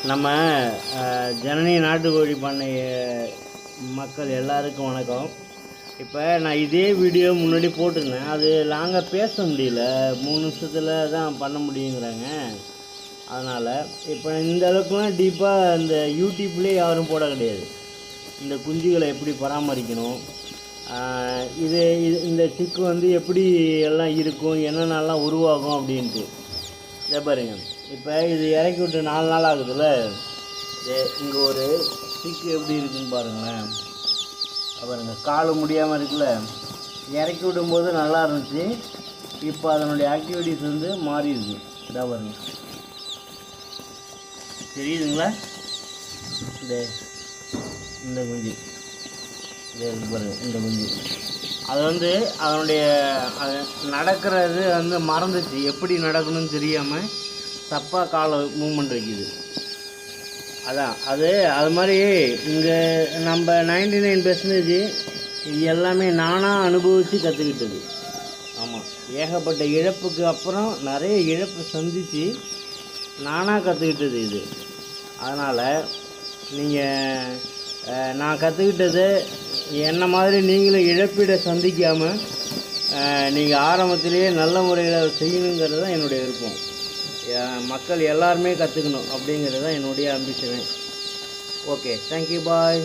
நம்ம ஜனனி நாட்டுக்கோழி பண்ணை மக்கள் எல்லாருக்கும் வணக்கம். இப்போ நான் இதே வீடியோ முன்னாடி போட்டிருந்தேன். அது லாங்காக பேச முடியல, 3 நிமிஷத்தில் தான் பண்ண முடியுங்கிறாங்க. அதனால் இப்போ இந்த அளவுக்குலாம் டீப்பாக இந்த யூடியூப்லேயே யாரும் போட கிடையாது. இந்த குஞ்சுகளை எப்படி பராமரிக்கணும், இது இந்த சிக்கு வந்து எப்படி எல்லாம் இருக்கும், என்னென்னலாம் உருவாகும் அப்படின்ட்டு இதை பாருங்க. இப்போ இது இறக்கி விட்டு 4 நாள் ஆகுதுல்ல. இங்கே ஒரு சிக்கு எப்படி இருக்குன்னு பாருங்களேன். பாருங்கள், கால் முடியாமல் இருக்குல்ல. இறக்கி விடும்போது நல்லா இருந்துச்சு, இப்போ அதனுடைய ஆக்டிவிட்டிஸ் வந்து மாறி இருக்கு. இதாக பாருங்க, தெரியுதுங்களா? இந்த குஞ்சு பாருங்க, இந்த குஞ்சு அது வந்து அதனுடைய நடக்கிறது வந்து மறந்துச்சு, எப்படி நடக்கணும்னு தெரியாமல் தப்பாக காலை மூவ்மெண்ட் வைக்குது. அதான் அது மாதிரி இங்கே நம்ம 99% இது எல்லாமே நானாக அனுபவித்து கற்றுக்கிட்டது. ஆமாம், ஏகப்பட்ட இழப்புக்கு அப்புறம் நிறைய இழப்பு சந்தித்து நானாக கற்றுக்கிட்டது இது. அதனால் நீங்கள் நான் கற்றுக்கிட்டது என்ன மாதிரி நீங்களும் இழப்பீடை சந்திக்காமல் நீங்கள் ஆரம்பத்திலேயே நல்ல முறையில் செய்யணுங்கிறது தான் என்னுடைய விருப்பம். மக்கள் எல்லாருமே கற்றுக்கணும் அப்படிங்கிறது தான் என்னுடைய அம்பிஷன். ஓகே, தேங்க்யூ, பாய்.